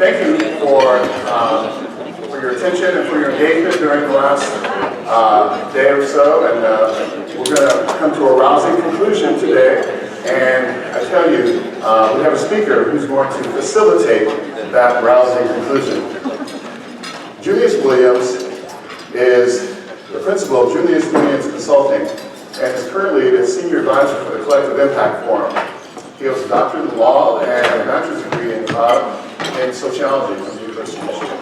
thank you for your attention and for your engagement during the last day or so. And we're going to come to a rousing conclusion today. And I tell you, we have a speaker who's going to facilitate that rousing conclusion. Junious Williams is the principal of Junious Consulting and is currently the senior advisor for the Collective Impact Forum. He has a doctorate in law and a bachelor's degree in sociology from the University of Michigan.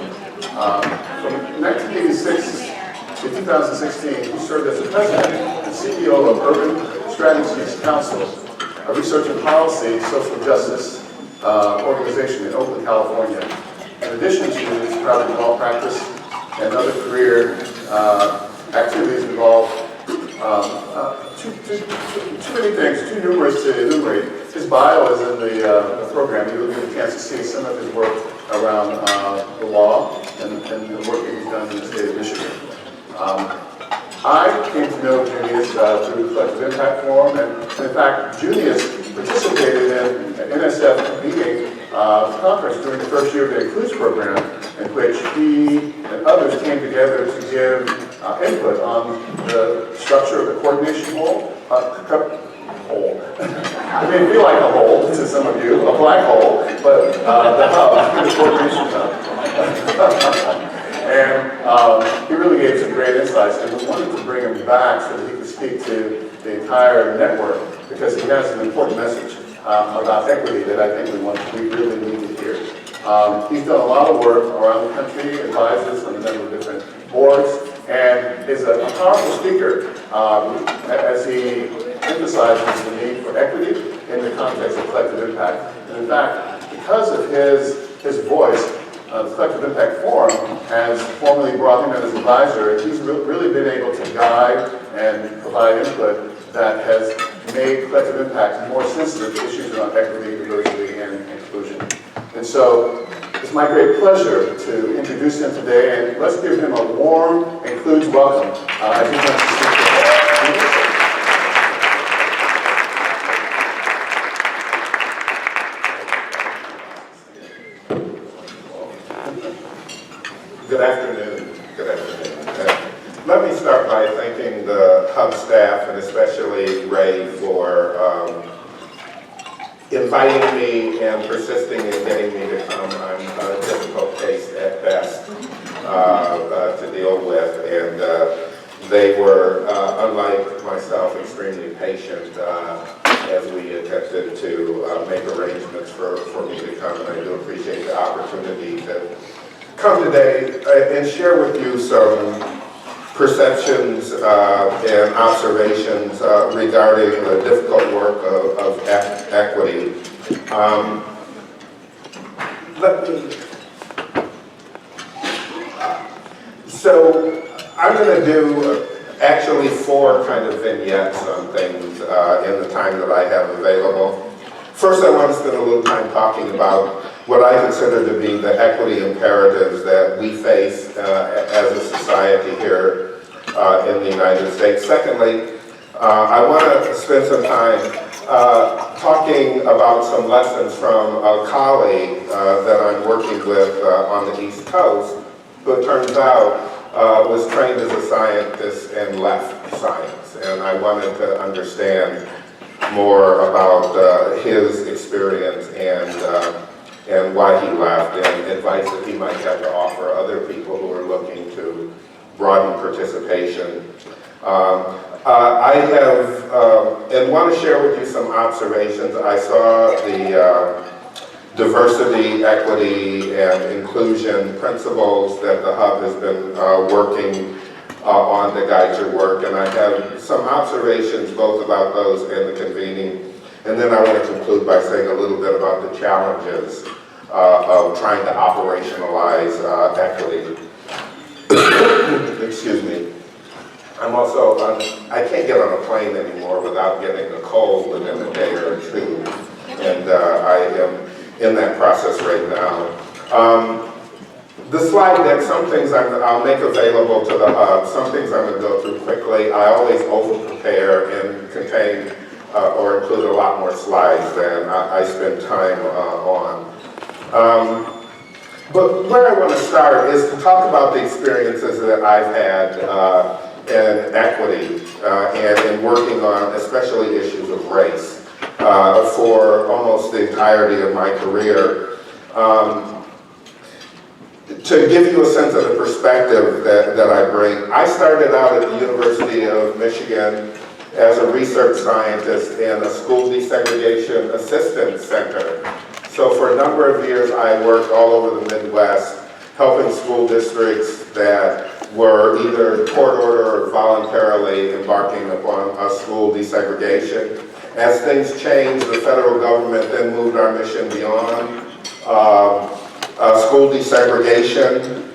From 1986 to 2016, he served as the president and CEO of Urban Strategies Council, a research and policy social justice organization in Oakland, California. In addition to his private law practice and other career activities involved, too many things, too numerous to enumerate. His bio is in the program. You'll get a chance to see some of his work around the law and the work that he's done in the state of Michigan. I came to know Junious through the Collective Impact Forum, and in fact, Junious participated in an NSF meeting conference during the first year of the Includes program, in which he and others came together to give input on the structure of the coordination hole. It may feel like a hole to some of you, a black hole, but the hub, the coordination hub. And he really gave some great insights, and we wanted to bring him back so that he could speak to the entire network, because he has an important message about equity that I think we really need to hear. He's done a lot of work around the country, advises on a number of different boards, and is a powerful speaker as he emphasizes the need for equity in the context of collective impact. And in fact, because of his voice, the Collective Impact Forum has formally brought him in as advisor, and he's really been able to guide and provide input that has made collective impact more sensitive to issues around equity, diversity, and inclusion. And so it's my great pleasure to introduce him today, and let's give him a warm Includes welcome as he comes to speak to us. Good afternoon. Good afternoon. Let me start by thanking the Hub staff, and especially Ray, for inviting me and persisting in getting me to come. I'm a difficult case at best to deal with, and they were, unlike myself, extremely patient as we attempted to make arrangements for me to come, and I do appreciate the opportunity to come today and share with you some perceptions and observations regarding the difficult work of equity. So I'm going to do actually 4 kind of vignettes on things in the time that I have available. First, I want to spend a little time talking about what I consider to be the equity imperatives that we face as a society here in the United States. Secondly, I want to spend some time talking about some lessons from a colleague that I'm working with on the East Coast, who it turns out was trained as a scientist and left science. And I wanted to understand more about his experience and why he left, and advice that he might have to offer other people who are looking to broaden participation. I have, and want to share with you some observations. I saw the diversity, equity, and inclusion principles that the Hub has been working on to guide your work, and I have some observations both about those and the convening. And then I want to conclude by saying a little bit about the challenges of trying to operationalize equity. Excuse me. I'm also, I can't get on a plane anymore without getting a cold within a day or two, and I am in that process right now. The slide deck, some things I'll make available to the Hub, some things I'm going to go through quickly. I always over-prepare and contain or include a lot more slides than I spend time on. But where I want to start is to talk about the experiences that I've had in equity and in working on especially issues of race for almost the entirety of my career. To give you a sense of the perspective that I bring, I started out at the University of Michigan as a research scientist in a school desegregation assistance center. So for a number of years, I worked all over the Midwest, helping school districts that were either court order or voluntarily embarking upon a school desegregation. As things changed, the federal government then moved our mission beyond school desegregation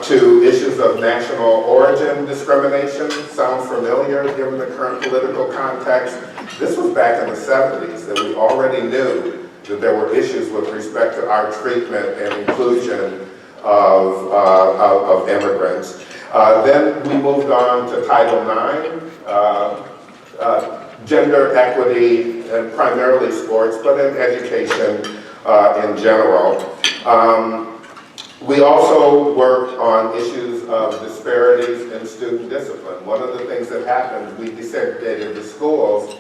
to issues of national origin discrimination. Sound familiar given the current political context? This was back in the 70s that we already knew that there were issues with respect to our treatment and inclusion of immigrants. Then we moved on to Title IX, gender equity, and primarily sports, but in education in general. We also worked on issues of disparities in student discipline. One of the things that happened, we desegregated the schools.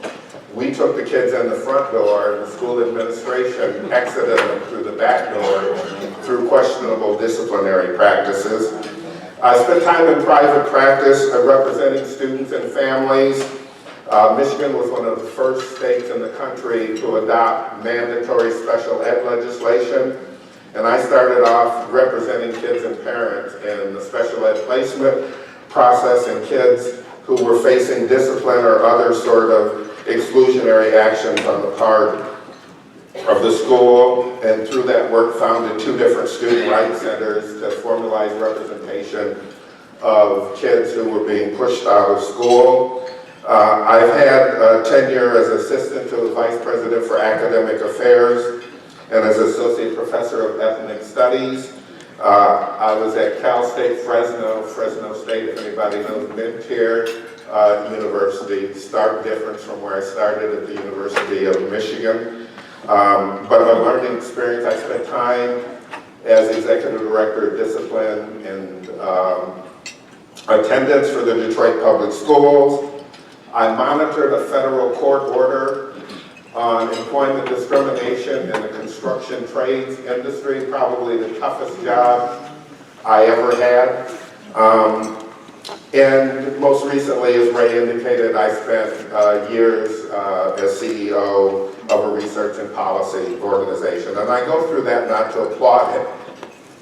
We took the kids in the front door, and the school administration exited them through the back door through questionable disciplinary practices. I spent time in private practice representing students and families. Michigan was one of the first states in the country to adopt mandatory special ed legislation. And I started off representing kids and parents in the special ed placement process and kids who were facing discipline or other sort of exclusionary actions on the part of the school. And through that work founded 2 different student rights centers to formalize representation of kids who were being pushed out of school. I've had tenure as assistant to the vice president for academic affairs and as associate professor of ethnic studies. I was at Cal State Fresno State, if anybody knows, mid-tier university, stark difference from where I started at the University of Michigan. But a learning experience, I spent time as executive director of discipline and attendance for the Detroit Public Schools. I monitored a federal court order on employment discrimination in the construction trades industry, probably the toughest job I ever had. And most recently, as Ray indicated, I spent years as CEO of a research and policy organization. And I go through that not to applaud it,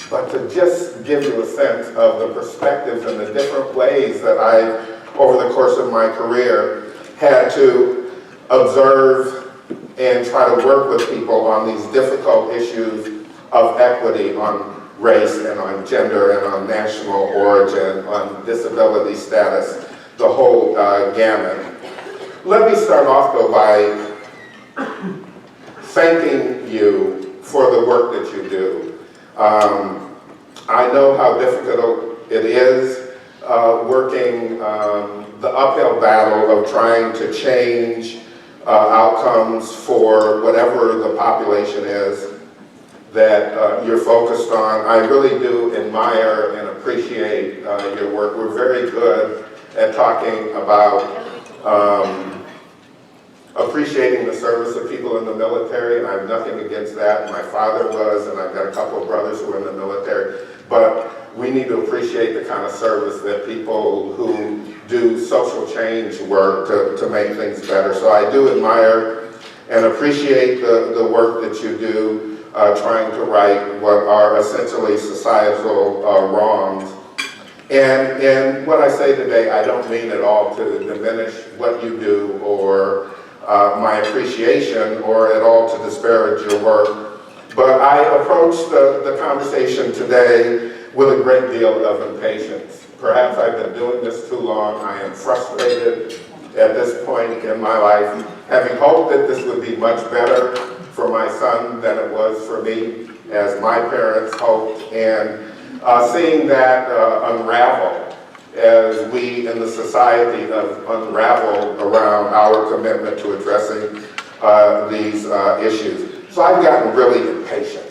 but to just give you a sense of the perspectives and the different ways that I, over the course of my career, had to observe and try to work with people on these difficult issues of equity, on race and on gender and on national origin, on disability status, the whole gamut. Let me start off though by thanking you for the work that you do. I know how difficult it is working the uphill battle of trying to change outcomes for whatever the population is that you're focused on. I really do admire and appreciate your work. We're very good at talking about appreciating the service of people in the military, and I have nothing against that. My father was, and I've got a couple of brothers who are in the military, but we need to appreciate the kind of service that people who do social change work to make things better. So I do admire and appreciate the work that you do trying to right what are essentially societal wrongs. And what I say today, I don't mean at all to diminish what you do or my appreciation or at all to disparage your work. But I approach the conversation today with a great deal of impatience. Perhaps I've been doing this too long. I am frustrated at this point in my life, having hoped that this would be much better for my son than it was for me, as my parents hoped, and seeing that unravel as we in the society unravel around our commitment to addressing these issues. So I've gotten really impatient.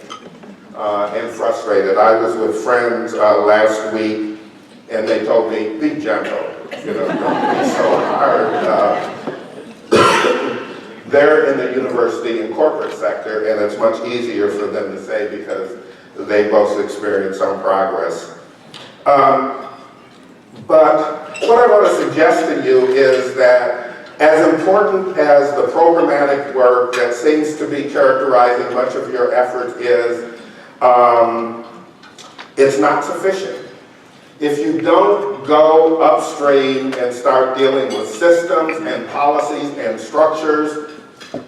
and frustrated. I was with friends last week, and they told me, be gentle, you know, don't be so hard. They're in the university and corporate sector, and it's much easier for them to say because they both experienced some progress. But what I want to suggest to you is that as important as the programmatic work that seems to be characterizing much of your efforts is, it's not sufficient. If you don't go upstream and start dealing with systems and policies and structures,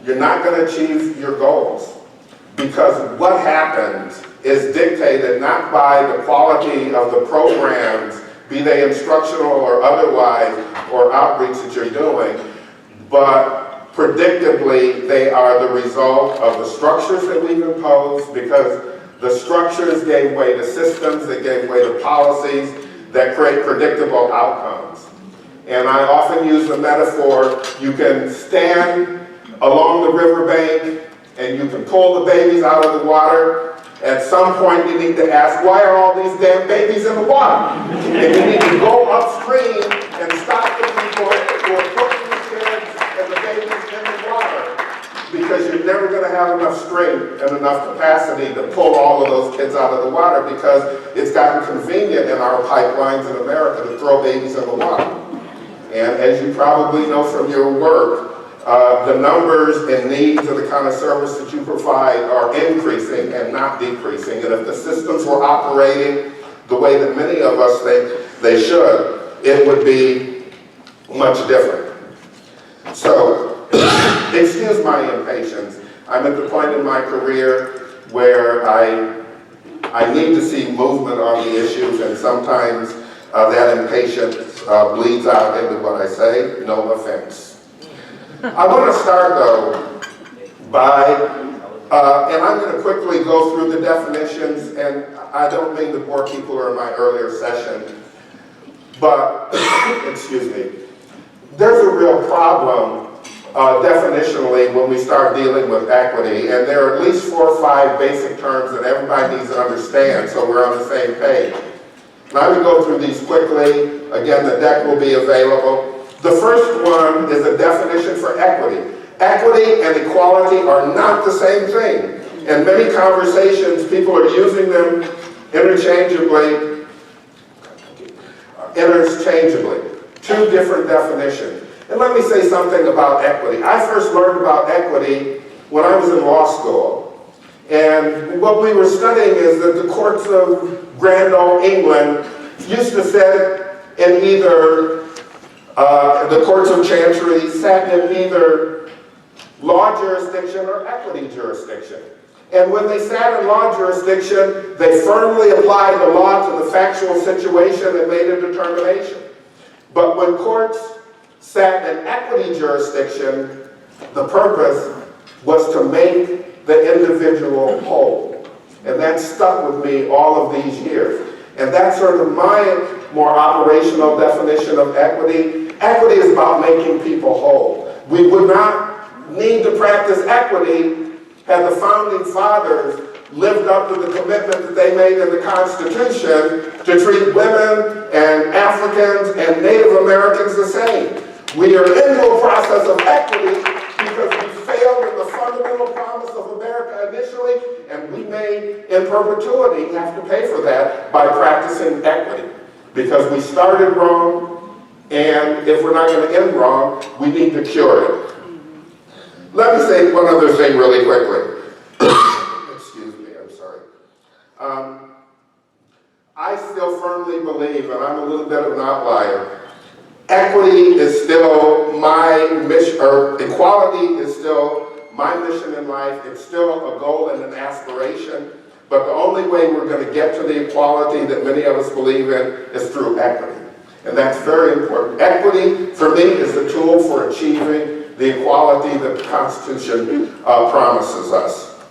you're not going to achieve your goals. Because what happens is dictated not by the quality of the programs, be they instructional or otherwise, or outreach that you're doing, but predictably they are the result of the structures that we've imposed, because the structures gave way to systems, that gave way to policies that create predictable outcomes. And I often use the metaphor, you can stand along the riverbank and you can pull the babies out of the water. At some point you need to ask, why are all these damn babies in the water? And you need to go upstream and stop the people who are putting the kids and the babies in the water, because you're never going to have enough strength and enough capacity to pull all of those kids out of the water, because it's gotten convenient in our pipelines in America to throw babies in the water. And as you probably know from your work, the numbers and needs of the kind of service that you provide are increasing and not decreasing. And if the systems were operating the way that many of us think they should, it would be much different. So, excuse my impatience. I'm at the point in my career where I need to see movement on the issues, and sometimes that impatience bleeds out into what I say. No offense. I want to start, though, by, and I'm going to quickly go through the definitions, and I don't mean to bore people who are in my earlier session, but, excuse me, there's a real problem definitionally when we start dealing with equity, and there are at least 4 or 5 basic terms that everybody needs to understand so we're on the same page. And I will go through these quickly. Again, the deck will be available. The first one is a definition for equity. Equity and equality are not the same thing. In many conversations, people are using them interchangeably. 2 different definitions. And let me say something about equity. I first learned about equity when I was in law school. And what we were studying is that the courts of Grand Old England used to sit in either the courts of chancery sat in either law jurisdiction or equity jurisdiction. And when they sat in law jurisdiction, they firmly applied the law to the factual situation and made a determination. But when courts sat in equity jurisdiction, the purpose was to make the individual whole. And that stuck with me all of these years. And that's sort of my more operational definition of equity. Equity is about making people whole. We would not need to practice equity had the founding fathers lived up to the commitment that they made in the Constitution to treat women and Africans and Native Americans the same. We are into a process of equity because we failed in the fundamental promise of America initially, and we may, in perpetuity, have to pay for that by practicing equity. Because we started wrong, and if we're not going to end wrong, we need to cure it. Let me say one other thing really quickly. Excuse me, I'm sorry. I still firmly believe, and I'm a little bit of an outlier, equity is still my mission, or equality is still my mission in life. It's still a goal and an aspiration. But the only way we're going to get to the equality that many of us believe in is through equity. And that's very important. Equity, for me, is the tool for achieving the equality that the Constitution promises us.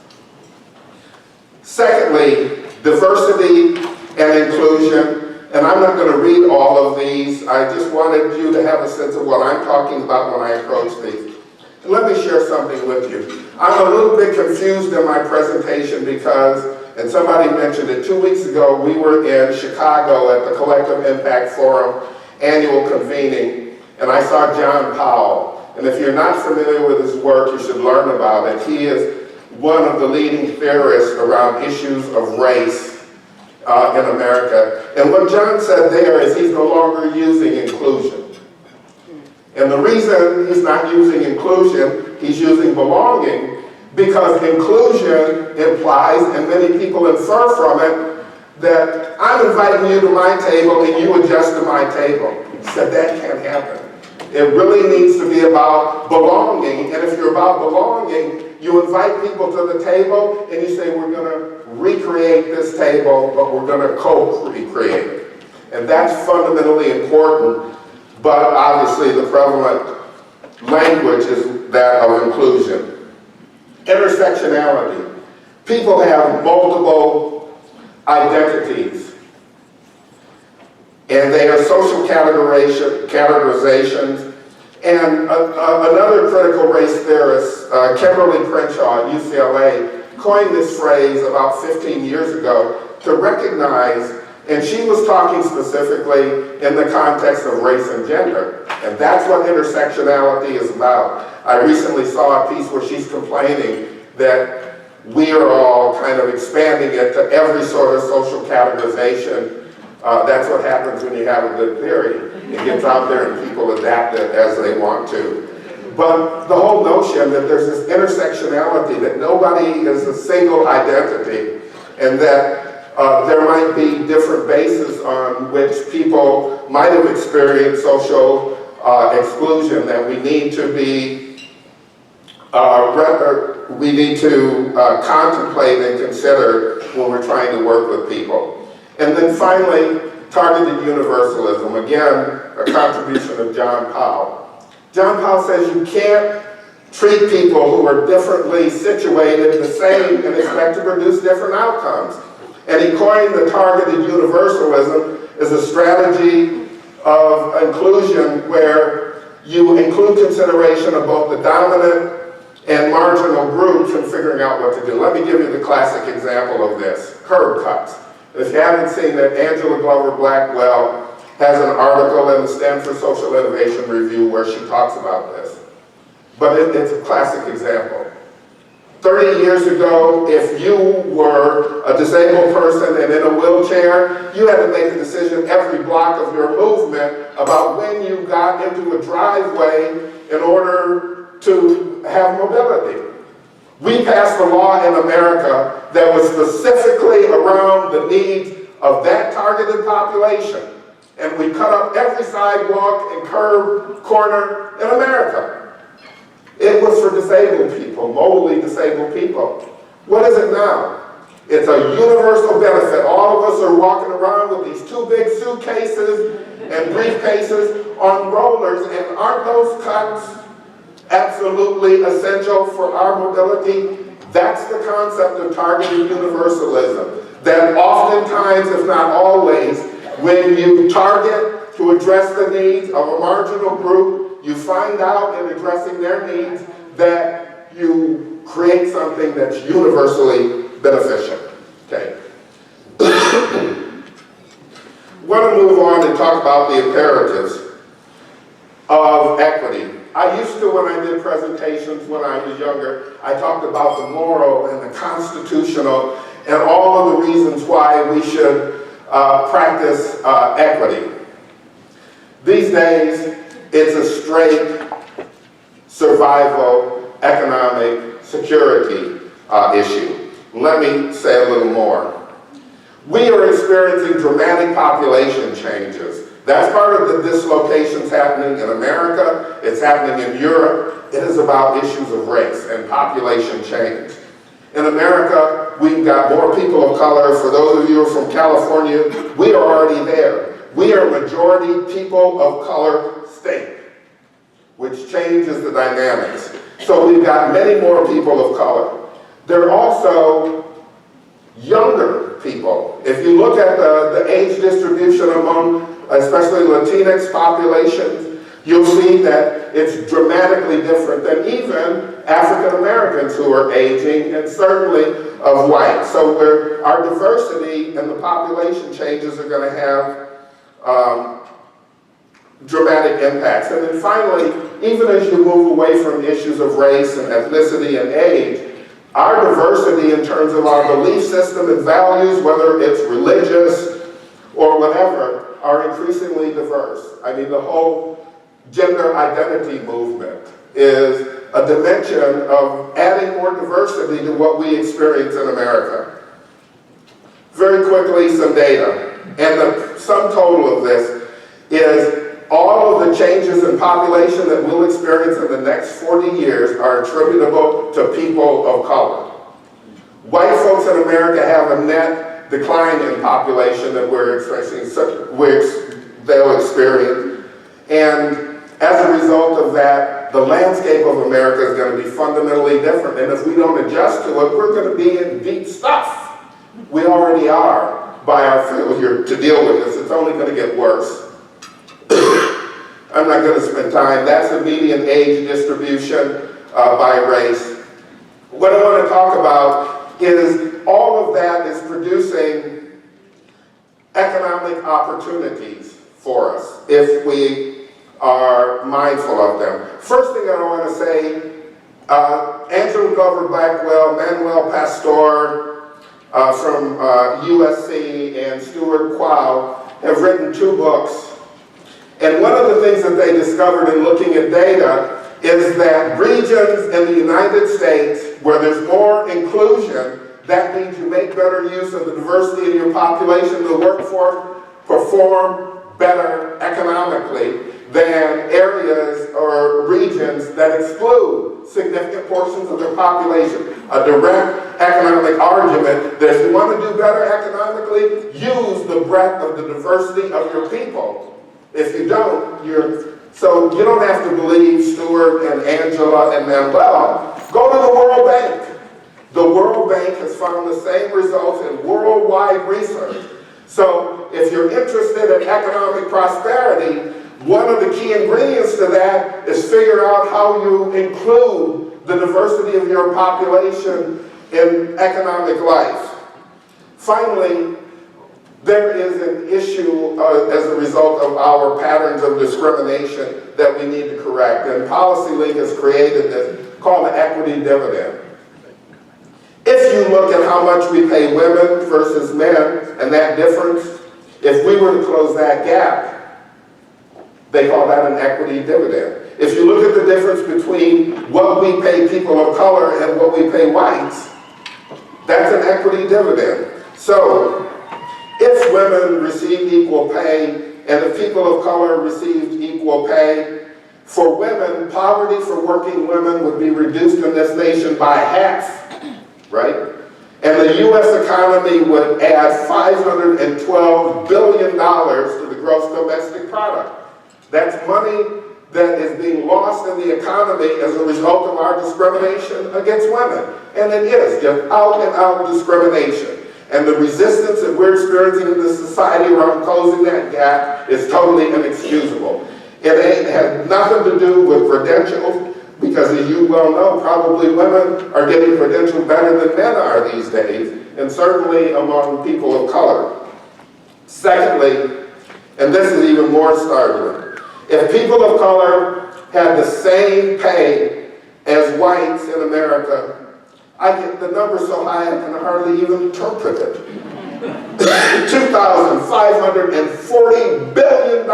Secondly, diversity and inclusion. And I'm not going to read all of these. I just wanted you to have a sense of what I'm talking about when I approach these. And let me share something with you. I'm a little bit confused in my presentation because and somebody mentioned it 2 weeks ago, we were in Chicago at the Collective Impact Forum annual convening, and I saw John Powell. And if you're not familiar with his work, you should learn about it. He is one of the leading theorists around issues of race in America. And what John said there is he's no longer using inclusion. And the reason he's not using inclusion, he's using belonging, because inclusion implies, and many people infer from it, that I'm inviting you to my table and you adjust to my table. He said that can't happen. It really needs to be about belonging, and if you're about belonging, you invite people to the table and you say, we're going to recreate this table, but we're going to co-recreate it. And that's fundamentally important, but obviously the prevalent language is that of inclusion. Intersectionality. People have multiple identities, and they are social categorizations. And another critical race theorist, Kimberly Crenshaw at UCLA, coined this phrase about 15 years ago to recognize, and she was talking specifically in the context of race and gender. And that's what intersectionality is about. I recently saw a piece where she's complaining that we are all kind of expanding it to every sort of social categorization. That's what happens when you have a good theory. It gets out there and people adapt it as they want to. But the whole notion that there's this intersectionality, that nobody is a single identity, and that there might be different bases on which people might have experienced social exclusion that we need to be, contemplate and consider when we're trying to work with people. And then finally, targeted universalism. Again, a contribution of John Powell. John Powell says you can't treat people who are differently situated the same and expect to produce different outcomes. And he coined the targeted universalism as a strategy of inclusion where you include consideration of both the dominant and marginal groups in figuring out what to do. Let me give you the classic example of this, curb cuts. If you haven't seen it, Angela Glover Blackwell has an article in the Stanford Social Innovation Review where she talks about this. But it's a classic example. 30 years ago, if you were a disabled person and in a wheelchair, you had to make a decision every block of your movement about when you got into a driveway in order to have mobility. We passed a law in America that was specifically around the needs of that targeted population. And we cut up every sidewalk and curb corner in America. It was for disabled people, mobilely disabled people. What is it now? It's a universal benefit. All of us are walking around with these two big suitcases and briefcases on rollers, and aren't those cuts absolutely essential for our mobility? That's the concept of targeted universalism. That oftentimes, if not always, when you target to address the needs of a marginal group, you find out in addressing their needs that you create something that's universally beneficial. Okay. Want to move on and talk about the imperatives of equity. I used to, when I did presentations when I was younger, I talked about the moral and the constitutional and all of the reasons why we should practice equity. These days, it's a straight survival, economic, security issue. Let me say a little more. We are experiencing dramatic population changes. That's part of the dislocations happening in America. It's happening in Europe. It is about issues of race and population change. In America, we've got more people of color. For those of you who are from California, we are already there. We are a majority people of color state, which changes the dynamics. So we've got many more people of color. There are also younger people. If you look at the age distribution among especially Latinx populations, you'll see that it's dramatically different than even African Americans who are aging, and certainly of white. So our diversity and the population changes are going to have dramatic impacts. And then finally, even as you move away from issues of race and ethnicity and age, our diversity in terms of our belief system and values, whether it's religious or whatever, are increasingly diverse. I mean, the whole gender identity movement is a dimension of adding more diversity to what we experience in America. Very quickly, some data. And the sum total of this is all of the changes in population that we'll experience in the next 40 years are attributable to people of color. White folks in America have a net decline in population that we're experiencing, they'll experience. And as a result of that, the landscape of America is going to be fundamentally different. And if we don't adjust to it, we're going to be in deep stuff. We already are by our failure to deal with this. It's only going to get worse. I'm not going to spend time. That's the median age distribution by race. What I want to talk about is all of that is producing economic opportunities for us if we are mindful of them. First thing I want to say, Angela Glover Blackwell, Manuel Pastor from USC, and Stuart Quao have written 2 books. And one of the things that they discovered in looking at data is that regions in the United States where there's more inclusion, that means you make better use of the diversity in your population, the workforce, perform better economically than areas or regions that exclude significant portions of their population. A direct economic argument that if you want to do better economically, use the breadth of the diversity of your people. If you don't, so you don't have to believe Stuart and Angela and Manuel. Go to the World Bank. The World Bank has found the same results in worldwide research. So if you're interested in economic prosperity, one of the key ingredients to that is figure out how you include the diversity of your population in economic life. Finally, there is an issue as a result of our patterns of discrimination that we need to correct. And PolicyLink has created this called the equity dividend. If you look at how much we pay women versus men and that difference, if we were to close that gap, they call that an equity dividend. If you look at the difference between what we pay people of color and what we pay whites, that's an equity dividend. So, if women received equal pay and if people of color received equal pay, for women, poverty for working women would be reduced in this nation by half, right? And the U.S. economy would add $512 billion to the gross domestic product. That's money that is being lost in the economy as a result of our discrimination against women. And it is just out-and-out discrimination. And the resistance that we're experiencing in this society around closing that gap is totally inexcusable. It has nothing to do with credentials, because as you well know, probably women are getting credentials better than men are these days, and certainly among people of color. Secondly, and this is even more startling, if people of color had the same pay as whites in America, I get the number so high I can hardly even interpret it. $2,540 billion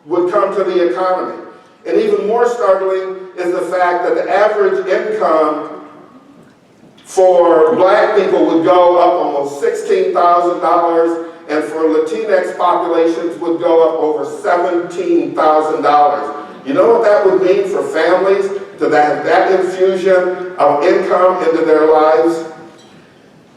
would come to the economy. And even more startling is the fact that the average income for black people would go up almost $16,000, and for Latinx populations would go up over $17,000. You know what that would mean for families to have that infusion of income into their lives?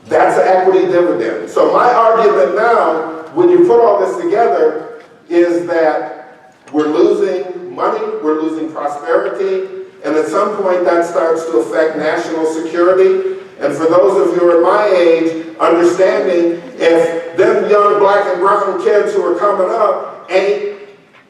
That's an equity dividend. So my argument now, when you put all this together, is that we're losing money, we're losing prosperity, and at some point that starts to affect national security. And for those of you who are my age, understanding if them young black and brown kids who are coming up ain't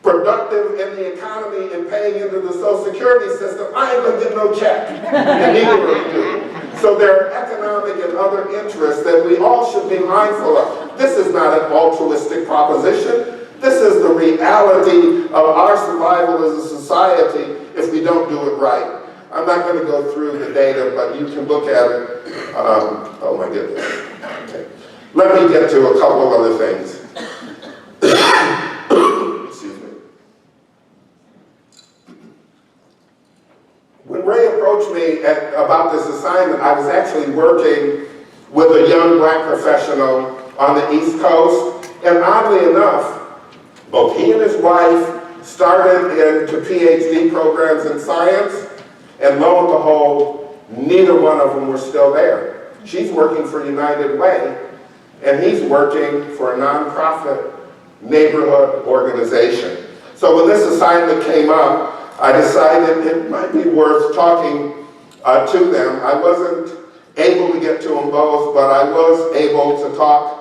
productive in the economy and paying into the Social Security system, I ain't gonna get no check. And neither of you. So there are economic and other interests that we all should be mindful of. This is not an altruistic proposition. This is the reality of our survival as a society if we don't do it right. I'm not going to go through the data, but you can look at it. Oh my goodness. Okay. Let me get to a couple of other things. Excuse me. When Ray approached me about this assignment, I was actually working with a young black professional on the East Coast, and oddly enough, both he and his wife started into PhD programs in science, and lo and behold, neither one of them were still there. She's working for United Way, and he's working for a nonprofit neighborhood organization. So when this assignment came up, I decided it might be worth talking to them. I wasn't able to get to them both, but I was able to talk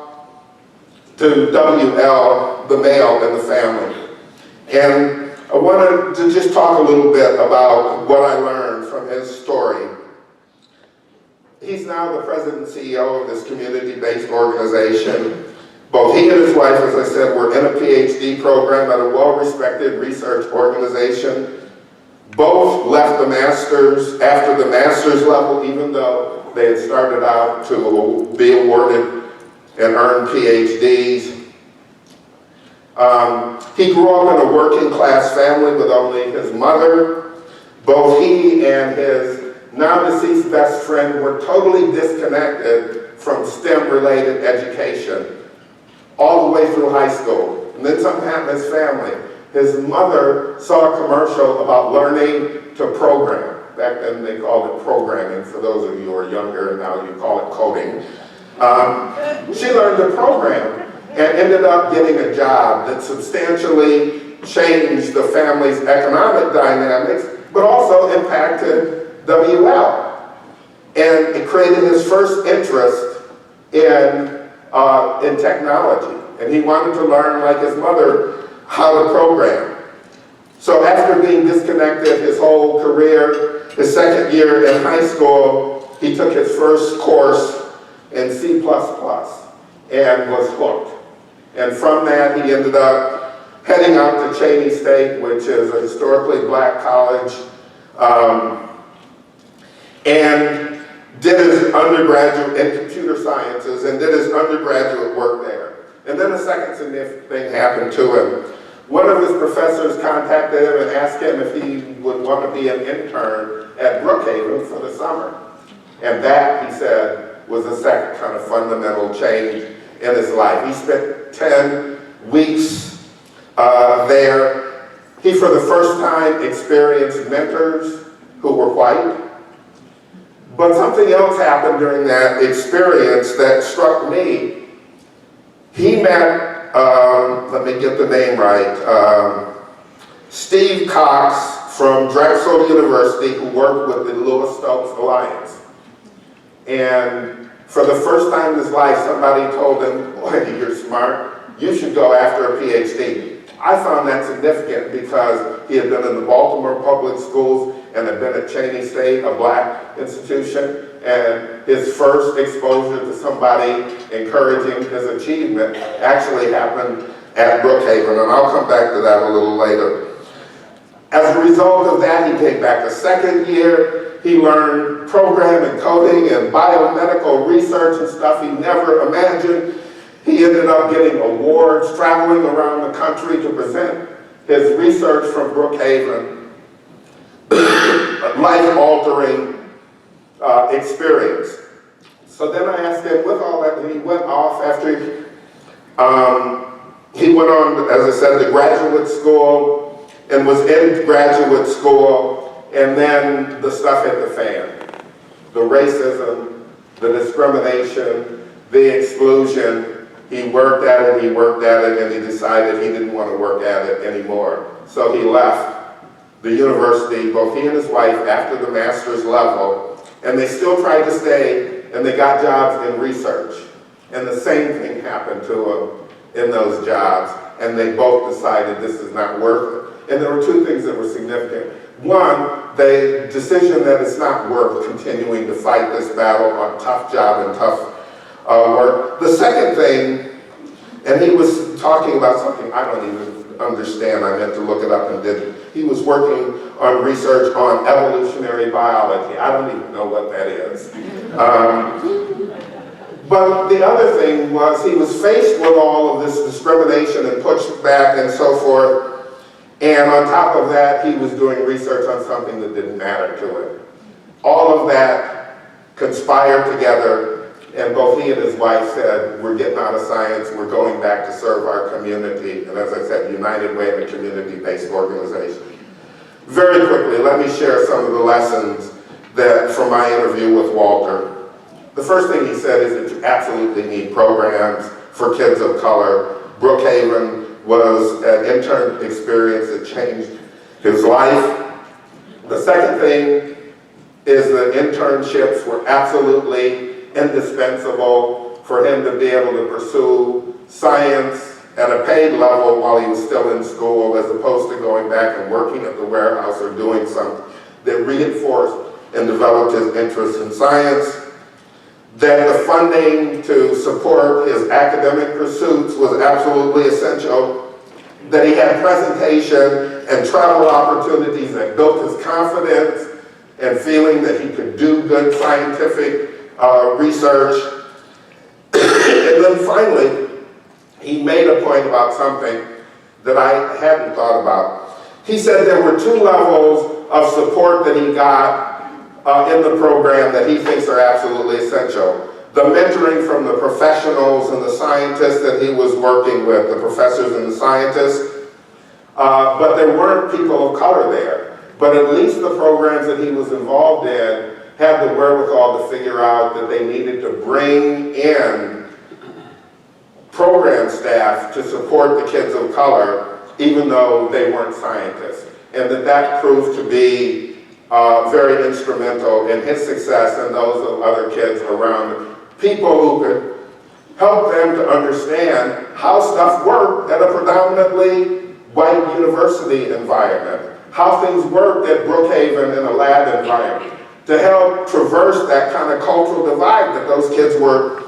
to WL, the male in the family. And I wanted to just talk a little bit about what I learned from his story. He's now the president and CEO of this community-based organization. Both he and his wife, as I said, were in a PhD program at a well-respected research organization. Both left the master's after the master's level, even though they had started out to be awarded and earned PhDs. He grew up in a working class family with only his mother. Both he and his now deceased best friend were totally disconnected from STEM related education all the way through high school. And then something happened in his family. His mother saw a commercial about learning to program. Back then they called it programming. For those of you who are younger, now you call it coding. She learned to program and ended up getting a job that substantially changed the family's economic dynamics, but also impacted WL. And it created his first interest in technology. And he wanted to learn, like his mother, how to program. So after being disconnected his whole career, his second year in high school, he took his first course in C++ and was hooked. And from that, he ended up heading out to Cheney State, which is a historically black college, and did his undergraduate in computer sciences and did his undergraduate work there. And then a second significant thing happened to him. One of his professors contacted him and asked him if he would want to be an intern at Brookhaven for the summer. And that, he said, was the second kind of fundamental change in his life. He spent 10 weeks there. He, for the first time, experienced mentors who were white. But something else happened during that experience that struck me. He met, let me get the name right, Steve Cox from Drexel University, who worked with the Lewis Stokes Alliance. And for the first time in his life, somebody told him, boy, you're smart, you should go after a PhD. I found that significant because he had been in the Baltimore public schools and had been at Cheney State, a black institution, and his first exposure to somebody encouraging his achievement actually happened at Brookhaven, and I'll come back to that a little later. As a result of that, he came back a second year. He learned programming, coding, and biomedical research and stuff he never imagined. He ended up getting awards, traveling around the country to present his research from Brookhaven. Life-altering experience. So then I asked him, with all that, and he went off after he went on, as I said, to graduate school and was in graduate school, and then the stuff hit the fan. The racism, the discrimination, the exclusion. He worked at it, and he decided he didn't want to work at it anymore. So he left the university, both he and his wife, after the master's level, and they still tried to stay, and they got jobs in research. And the same thing happened to him in those jobs, and they both decided this is not worth it. And there were two things that were significant. One, the decision that it's not worth continuing to fight this battle on tough job and tough work. The second thing, and he was talking about something I don't even understand, I meant to look it up and didn't. He was working on research on evolutionary biology. I don't even know what that is. But the other thing was he was faced with all of this discrimination and pushback and so forth. And on top of that, he was doing research on something that didn't matter to him. All of that conspired together, and both he and his wife said, we're getting out of science, we're going back to serve our community, and as I said, United Way in a community-based organization. Very quickly, let me share some of the lessons that from my interview with Walter. The first thing he said is that you absolutely need programs for kids of color. Brookhaven was an intern experience that changed his life. The second thing is that internships were absolutely indispensable for him to be able to pursue science at a paid level while he was still in school, as opposed to going back and working at the warehouse or doing something that reinforced and developed his interest in science. That the funding to support his academic pursuits was absolutely essential, that he had presentation and travel opportunities that built his confidence and feeling that he could do good scientific research. And then finally, he made a point about something that I hadn't thought about. He said there were two levels of support that he got in the program that he thinks are absolutely essential. The mentoring from the professionals and the scientists that he was working with, the professors and the scientists, but there weren't people of color there. But at least the programs that he was involved in had the wherewithal to figure out that they needed to bring in program staff to support the kids of color, even though they weren't scientists. And that proved to be very instrumental in his success and those of other kids around him. People who could help them to understand how stuff worked at a predominantly white university environment, how things worked at Brookhaven in a lab environment, to help traverse that kind of cultural divide that those kids were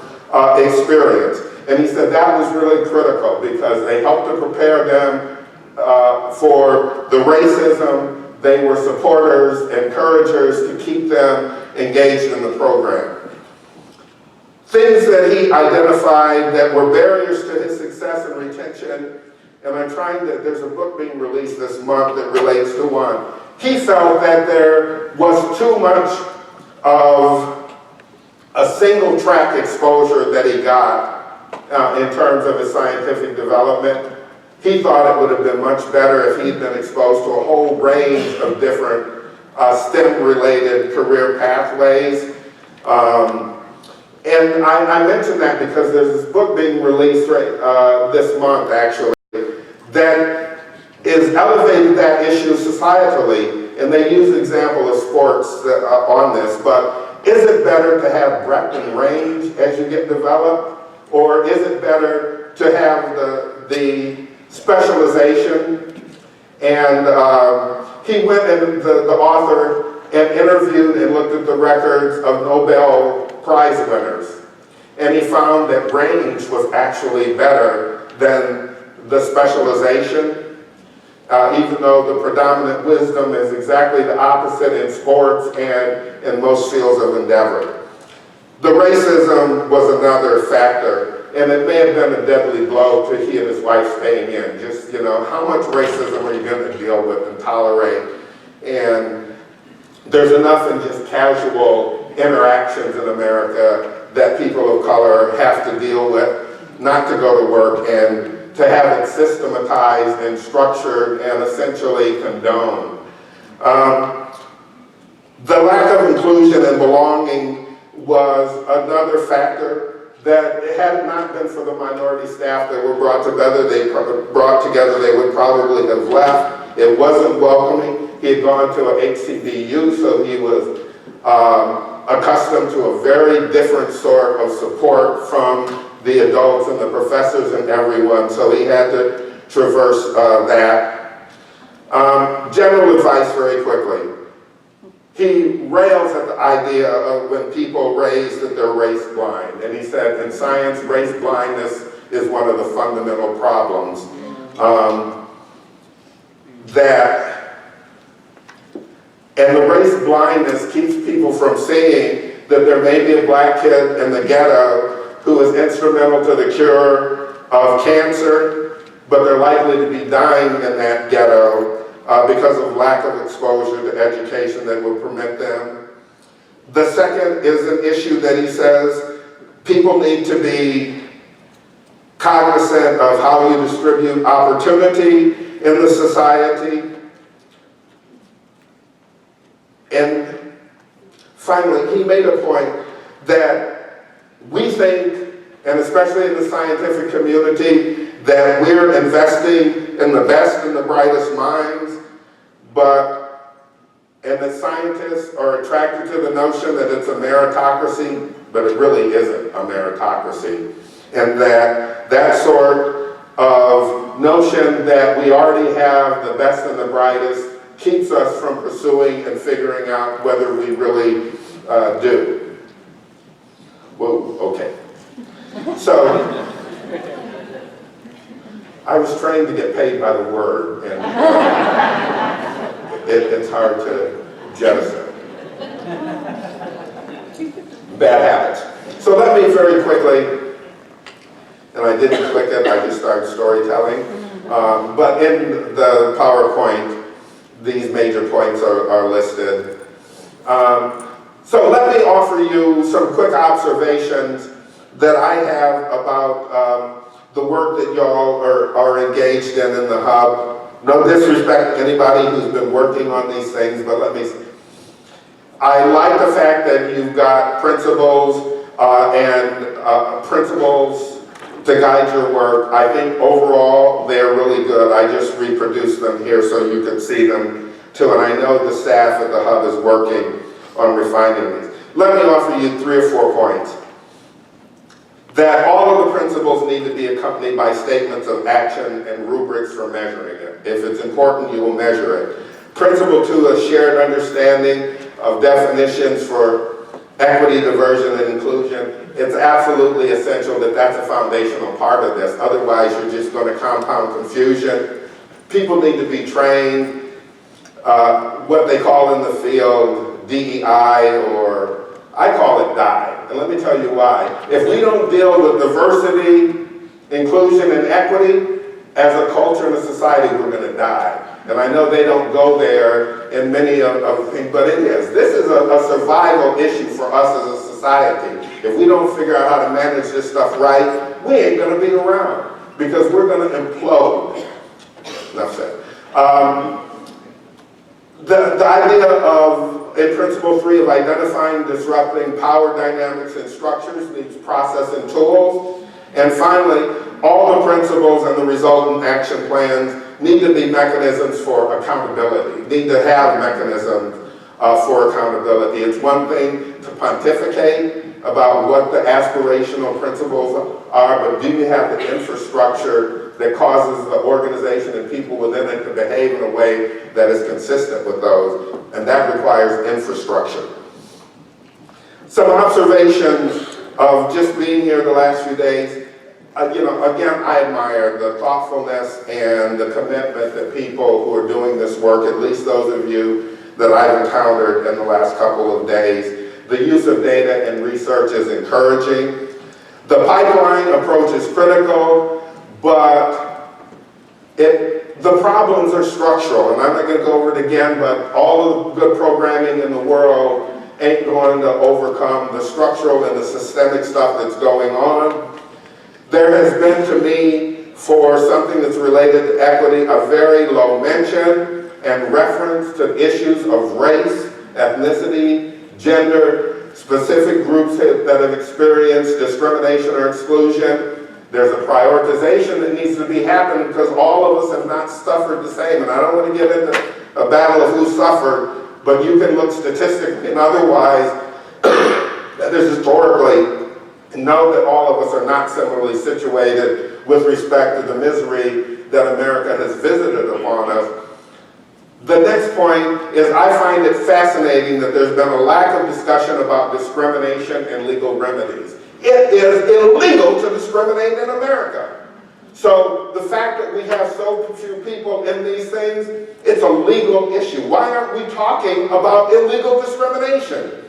experiencing. And he said that was really critical because they helped to prepare them for the racism. They were supporters, encouragers to keep them engaged in the program. Things that he identified that were barriers to his success and retention, and I'm trying to, there's a book being released this month that relates to one. He felt that there was too much of a single track exposure that he got in terms of his scientific development. He thought it would have been much better if he'd been exposed to a whole range of different STEM-related career pathways. And I mention that because there's this book being released this month, actually, that is elevating that issue societally, and they use the example of sports on this, but is it better to have breadth and range as you get developed, or is it better to have the specialization? And he went, and the author, and interviewed and looked at the records of Nobel Prize winners. And he found that range was actually better than the specialization, even though the predominant wisdom is exactly the opposite in sports and in most fields of endeavor. The racism was another factor, and it may have been a deadly blow to he and his wife staying in. Just, how much racism are you going to deal with and tolerate? And there's enough in just casual interactions in America that people of color have to deal with, not to go to work, and to have it systematized and structured and essentially condoned. The lack of inclusion and belonging was another factor that had it not been for the minority staff that were brought together, they would probably have left. It wasn't welcoming. He had gone to a HCBU, so he was accustomed to a very different sort of support from the adults and the professors and everyone, so he had to traverse that. General advice very quickly. He rails at the idea of when people raise that they're race blind. And he said, in science, race blindness is one of the fundamental problems. And the race blindness keeps people from seeing that there may be a black kid in the ghetto who is instrumental to the cure of cancer, but they're likely to be dying in that ghetto because of lack of exposure to education that will permit them. The second is an issue that he says people need to be cognizant of how you distribute opportunity in the society. And finally, he made a point that we think, and especially in the scientific community, that we're investing in the best and the brightest minds, and that scientists are attracted to the notion that it's a meritocracy, but it really isn't a meritocracy. And that sort of notion that we already have the best and the brightest keeps us from pursuing and figuring out whether we really do. Whoa, okay. So, I was trained to get paid by the word, and it's hard to jettison. Bad habits. So let me very quickly, and I didn't click it, I just started storytelling, but in the PowerPoint, these major points are listed. So let me offer you some quick observations that I have about the work that y'all are engaged in the hub. No disrespect to anybody who's been working on these things, but let me say, I like the fact that you've got principles and principles to guide your work. I think overall they're really good. I just reproduced them here so you can see them too, and I know the staff at the hub is working on refining these. Let me offer you 3 or 4 points. That all of the principles need to be accompanied by statements of action and rubrics for measuring it. If it's important, you will measure it. Principle 2 is shared understanding of definitions for equity, diversion, and inclusion. It's absolutely essential that that's a foundational part of this. Otherwise, you're just going to compound confusion. People need to be trained, what they call in the field DEI, or I call it DIE. And let me tell you why. If we don't deal with diversity, inclusion, and equity as a culture and a society, we're going to die. And I know they don't go there in many of the things, but it is. This is a survival issue for us as a society. If we don't figure out how to manage this stuff right, we ain't going to be around because we're going to implode. Enough said. The idea of, in principle 3, of identifying, disrupting power dynamics and structures needs process and tools. And finally, all the principles and the resultant action plans need to be mechanisms for accountability, need to have mechanisms for accountability. It's one thing to pontificate about what the aspirational principles are, but do you have the infrastructure that causes the organization and people within it to behave in a way that is consistent with those? And that requires infrastructure. Some observations of just being here the last few days. Again, I admire the thoughtfulness and the commitment that people who are doing this work, at least those of you that I've encountered in the last couple of days. The use of data and research is encouraging. The pipeline approach is critical, but the problems are structural, and I'm not going to go over it again, but all of the good programming in the world ain't going to overcome the structural and the systemic stuff that's going on. There has been, to me, for something that's related to equity, a very low mention and reference to issues of race, ethnicity, gender, specific groups that have experienced discrimination or exclusion. There's a prioritization that needs to be happening because all of us have not suffered the same. And I don't want to get into a battle of who suffered, but you can look statistically and otherwise that there's historically know that all of us are not similarly situated with respect to the misery that America has visited upon us. The next point is I find it fascinating that there's been a lack of discussion about discrimination and legal remedies. It is illegal to discriminate in America. So the fact that we have so few people in these things, it's a legal issue. Why aren't we talking about illegal discrimination?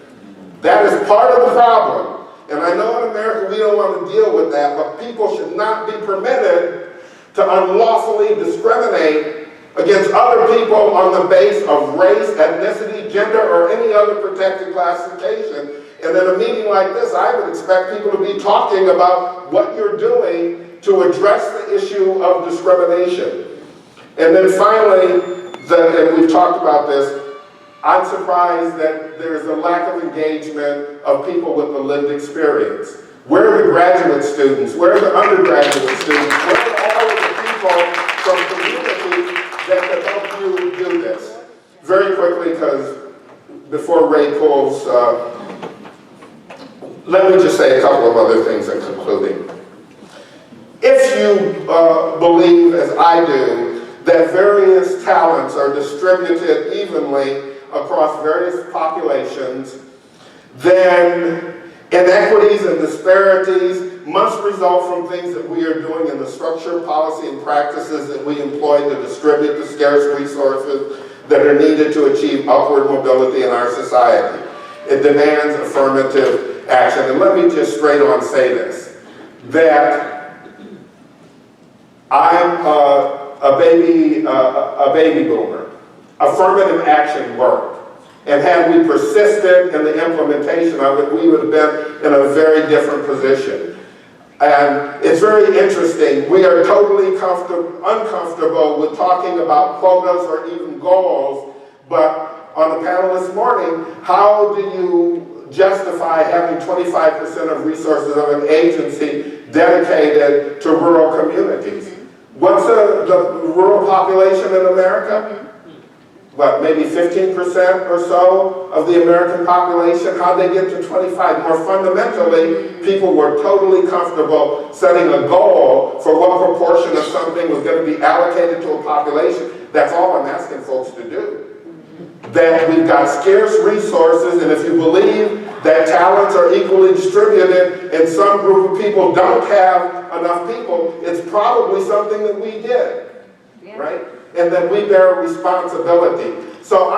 That is part of the problem. And I know in America we don't want to deal with that, but people should not be permitted to unlawfully discriminate against other people on the basis of race, ethnicity, gender, or any other protected classification. And in a meeting like this, I would expect people to be talking about what you're doing to address the issue of discrimination. And then finally, and we've talked about this, I'm surprised that there's a lack of engagement of people with the lived experience. Where are the graduate students? Where are the undergraduate students? Where are all of the people from communities that can help you do this? Very quickly, because before Ray pulls, let me just say a couple of other things in concluding. If you believe, as I do, that various talents are distributed evenly across various populations, then inequities and disparities must result from things that we are doing in the structure, policy, and practices that we employ to distribute the scarce resources that are needed to achieve upward mobility in our society. It demands affirmative action. And let me just straight on say this, that I'm a baby boomer. Affirmative action worked. And had we persisted in the implementation of it, we would have been in a very different position. And it's very interesting. We are totally uncomfortable with talking about quotas or even goals, but on the panel this morning, how do you justify having 25% of resources of an agency dedicated to rural communities? What's the rural population in America? What, maybe 15% or so of the American population? How'd they get to 25? More fundamentally, people were totally comfortable setting a goal for what proportion of something was going to be allocated to a population. That's all I'm asking folks to do. That we've got scarce resources, and if you believe that talents are equally distributed and some group of people don't have enough people, it's probably something that we did, right? And that we bear responsibility. So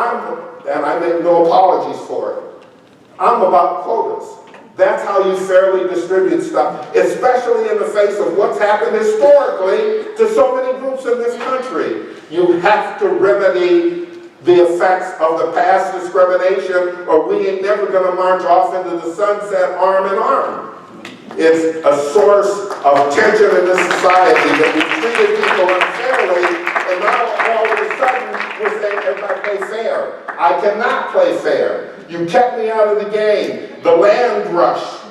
and I make no apologies for it, I'm about quotas. That's how you fairly distribute stuff, especially in the face of what's happened historically to so many groups in this country. You have to remedy the effects of the past discrimination, or we ain't never gonna march off into the sunset arm in arm. It's a source of tension in this society that we treated people unfairly, and now all of a sudden we're saying everybody play fair. I cannot play fair. You kept me out of the game. The land rush.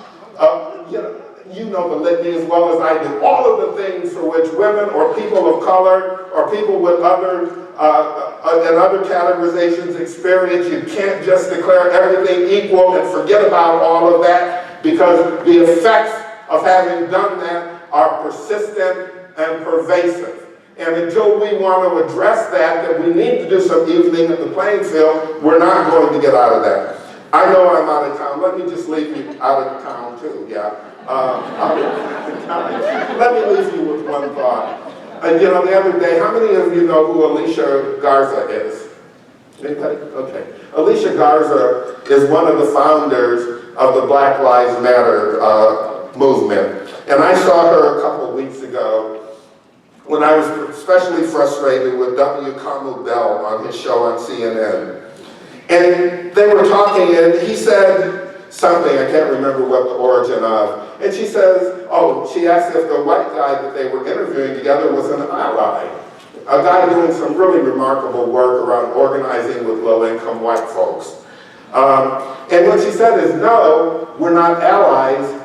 You know the litany as well as I do. All of the things for which women or people of color or people with other and other categorizations experience, you can't just declare everything equal and forget about all of that, because the effects of having done that are persistent and pervasive. And until we want to address that we need to do some evening at the playing field, we're not going to get out of that. I know I'm out of town. Let me just leave you out of town too, yeah. Let me leave you with one thought. You know, the other day, how many of you know who Alicia Garza is? Anybody? Okay. Alicia Garza is one of the founders of the Black Lives Matter movement. And I saw her a couple of weeks ago when I was especially frustrated with W. Kamau Bell on his show on CNN. And they were talking, and he said something, I can't remember what the origin of, and she says, she asked if the white guy that they were interviewing together was an ally, a guy doing some really remarkable work around organizing with low-income white folks. And what she said is, no, we're not allies,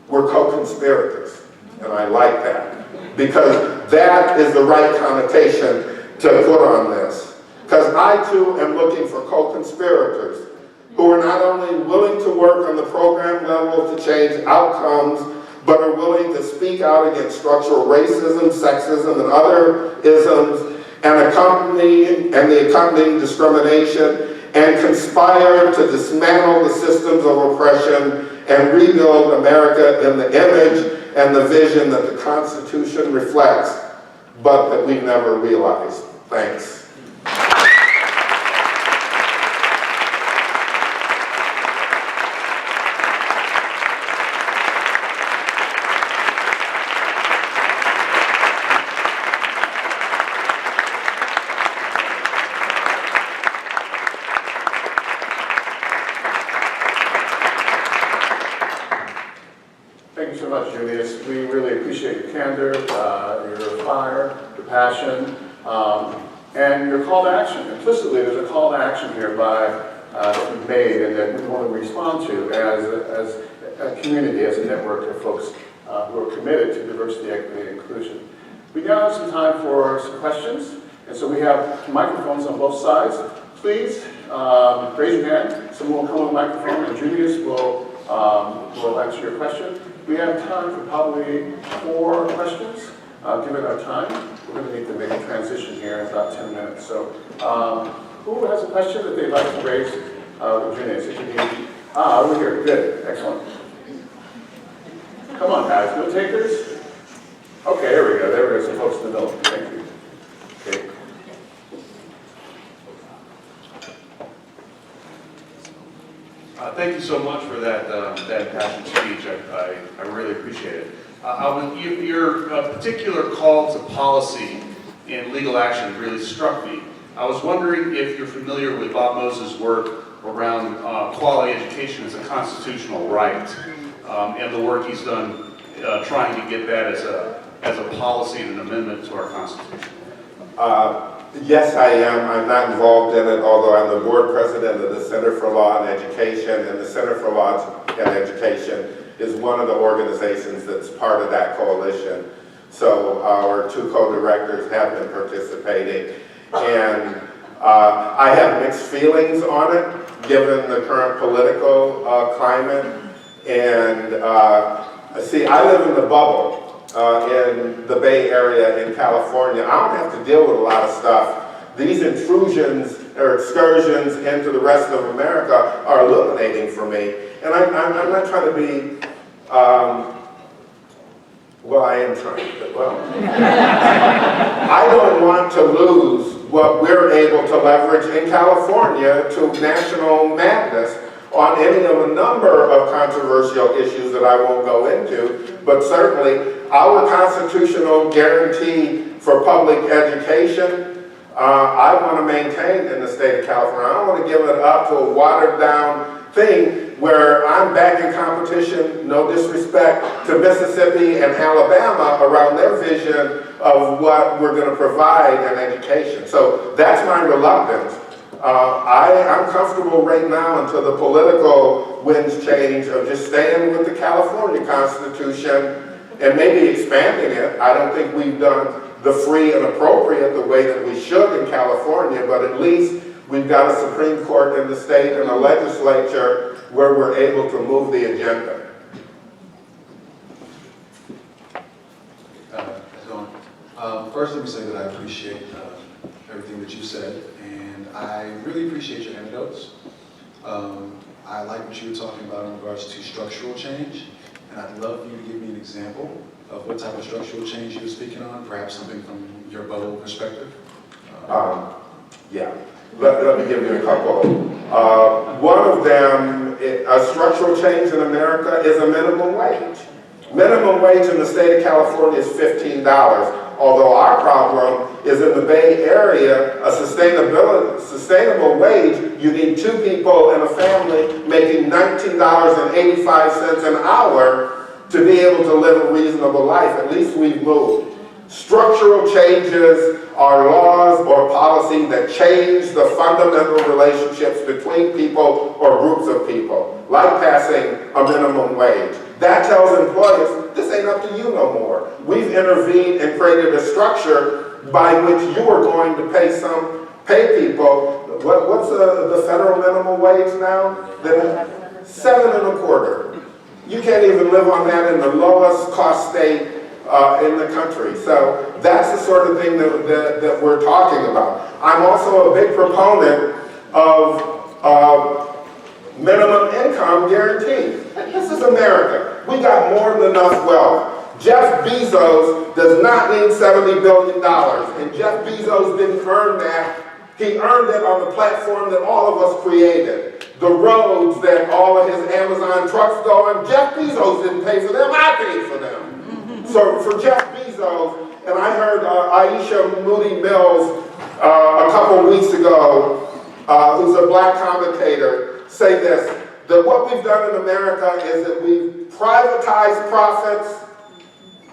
we're co-conspirators. And I like that, because that is the right connotation to put on this. Because I too am looking for co-conspirators. who are not only willing to work on the program level to change outcomes, but are willing to speak out against structural racism, sexism, and other isms, and the accompanying discrimination, and conspire to dismantle the systems of oppression and rebuild America in the image and the vision that the Constitution reflects, but that we've never realized. Thanks. Thank you so much, Junious. We really appreciate your candor, your fire, your passion, and your call to action. Implicitly, there's a call to action here that we've made and that we want to respond to as a community, as a network of folks who are committed to diversity, equity, and inclusion. We now have some time for some questions, and so we have microphones on both sides. Please raise your hand. Someone will come with a microphone, and Junious will answer your question. We have time for probably 4 questions, given our time. We're going to need to make a transition here in about 10 minutes. So who has a question that they'd like to raise with Junious? If you need, over here, good, excellent. Come on, guys, no takers? Okay, there we go, some folks in the middle, thank you. Okay. Thank you so much for that passionate speech. I really appreciate it. Your particular call to policy and legal action really struck me. I was wondering if you're familiar with Bob Moses' work around quality education as a constitutional right, and the work he's done trying to get that as a policy and an amendment to our Constitution. Yes, I am. I'm not involved in it, although I'm the board president of the Center for Law and Education, and the Center for Law and Education is one of the organizations that's part of that coalition. So our 2 co-directors have been participating, and I have mixed feelings on it, given the current political climate. And see, I live in the bubble. In the Bay Area in California. I don't have to deal with a lot of stuff. These intrusions or excursions into the rest of America are illuminating for me. And I'm not trying to be, well, I am trying to, well. I don't want to lose what we're able to leverage in California to national madness on any of a number of controversial issues that I won't go into, but certainly our constitutional guarantee for public education, I want to maintain in the state of California. I don't want to give it up to a watered down thing where I'm back in competition, no disrespect, to Mississippi and Alabama around their vision of what we're going to provide in education. So that's my reluctance. I'm comfortable right now until the political winds change of just staying with the California Constitution and maybe expanding it. I don't think we've done the free and appropriate the way that we should in California, but at least we've got a Supreme Court in the state and a legislature where we're able to move the agenda. First, let me say that I appreciate everything that you said, and I really appreciate your anecdotes. I like what you were talking about in regards to structural change, and I'd love for you to give me an example of what type of structural change you were speaking on, perhaps something from your bubble perspective. Yeah, let me give you a couple. One of them, a structural change in America is a minimum wage. Minimum wage in the state of California is $15. Although our problem is in the Bay Area, a sustainable wage, you need 2 people in a family making $19.85 an hour to be able to live a reasonable life. At least we've moved. Structural changes are laws or policy that change the fundamental relationships between people or groups of people, like passing a minimum wage. That tells employers, this ain't up to you no more. We've intervened and created a structure by which you are going to pay some pay people, what's the federal minimum wage now? 7.25. You can't even live on that in the lowest cost state in the country. So that's the sort of thing that we're talking about. I'm also a big proponent of minimum income guarantee. This is America. We got more than enough wealth. Jeff Bezos does not need $70 billion, and Jeff Bezos didn't earn that. He earned it on the platform that all of us created. The roads that all of his Amazon trucks go on, Jeff Bezos didn't pay for them, I paid for them. So for Jeff Bezos, and I heard Aisha Moody Mills a couple weeks ago, who's a black commentator, say this, that what we've done in America is that we've privatized profits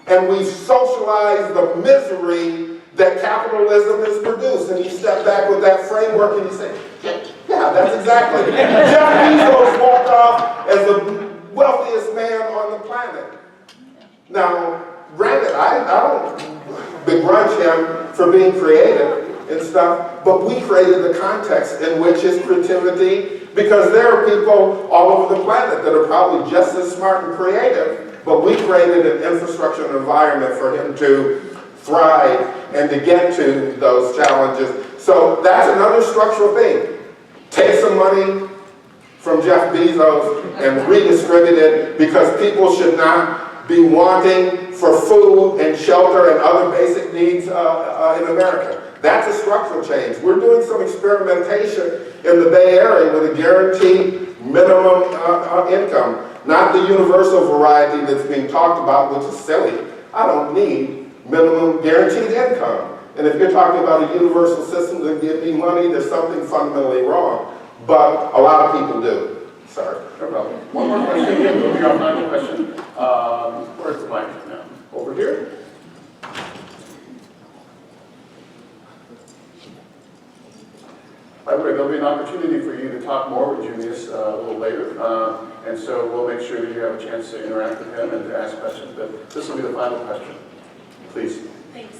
and we've socialized the misery that capitalism has produced. And you step back with that framework and you say, yeah, that's exactly. Jeff Bezos walked off as the wealthiest man on the planet. Now, granted, I don't begrudge him for being creative and stuff, but we created the context in which his creativity, because there are people all over the planet that are probably just as smart and creative, but we created an infrastructure and environment for him to thrive and to get to those challenges. So that's another structural thing. Take some money from Jeff Bezos and redistribute it, because people should not be wanting for food and shelter and other basic needs in America. That's a structural change. We're doing some experimentation in the Bay Area with a guaranteed minimum income, not the universal variety that's being talked about, which is silly. I don't need minimum guaranteed income. And if you're talking about a universal system that gives me money, there's something fundamentally wrong. But a lot of people do. Sorry. No problem. One more question. We'll be our final question. Where's the mic now? Over here? By the way, there'll be an opportunity for you to talk more with Junious a little later. And so we'll make sure that you have a chance to interact with him and to ask questions. But this will be the final question. Please. Thanks.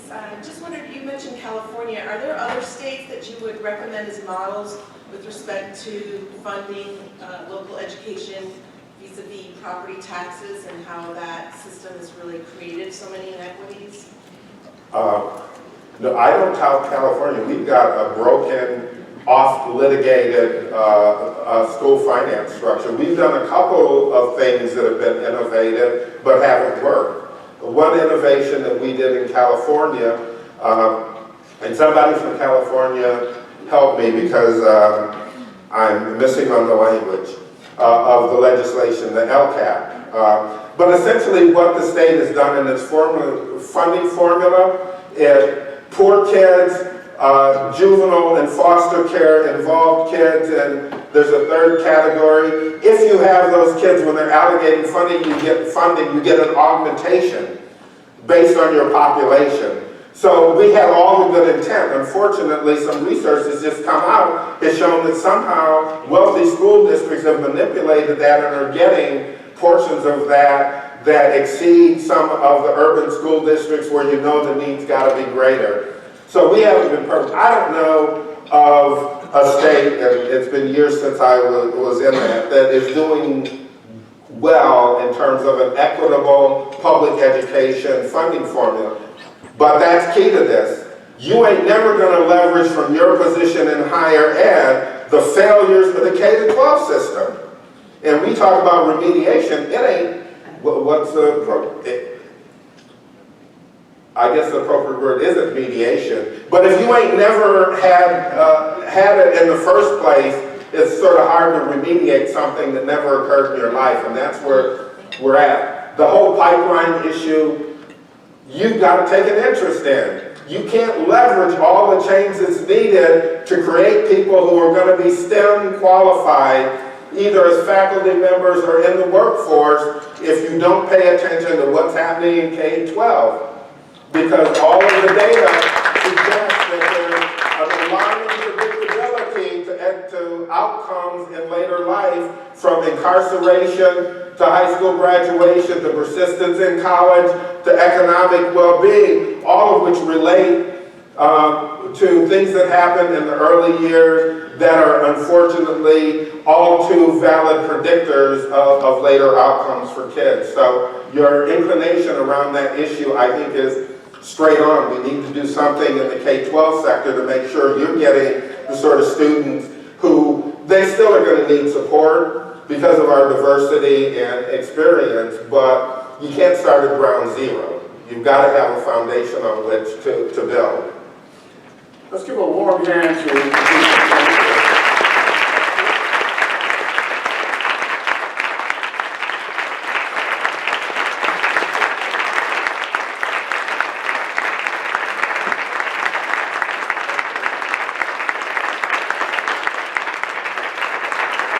Just wondered, you mentioned California. Are there other states that you would recommend as models with respect to funding local education vis-a-vis property taxes and how that system has really created so many inequities? No, I don't tout California. We've got a broken, oft-litigated school finance structure. We've done a couple of things that have been innovative but haven't worked. One innovation that we did in California, and somebody from California helped me because I'm missing on the language of the legislation, the LCAP. But essentially what the state has done in its funding formula is poor kids, juvenile and foster care involved kids, and there's a third category. If you have those kids, when they're allocating funding, you get an augmentation based on your population. So we had all the good intent. Unfortunately, some research has just come out, has shown that somehow wealthy school districts have manipulated that and are getting portions of that exceed some of the urban school districts where you know the needs got to be greater. So we haven't been perfect. I don't know of a state, and it's been years since I was in that is doing well in terms of an equitable public education funding formula. But that's key to this. You ain't never going to leverage from your position in higher ed the failures of the K-12 system. And we talk about remediation, it ain't, I guess the appropriate word isn't mediation, but if you ain't never had it in the first place, it's sort of hard to remediate something that never occurred in your life, and that's where we're at. The whole pipeline issue, you've got to take an interest in. You can't leverage all the change that's needed to create people who are going to be STEM qualified, either as faculty members or in the workforce, if you don't pay attention to what's happening in K-12. Because all of the data suggests that there's an alarming predictability to outcomes in later life, from incarceration to high school graduation to persistence in college to economic well-being, all of which relate to things that happen in the early years that are unfortunately all too valid predictors of later outcomes for kids. So your inclination around that issue, I think, is straight on. We need to do something in the K-12 sector to make sure you're getting the sort of students who they still are going to need support because of our diversity and experience, but you can't start at ground zero. You've got to have a foundation on which to build. Let's give a warm hand to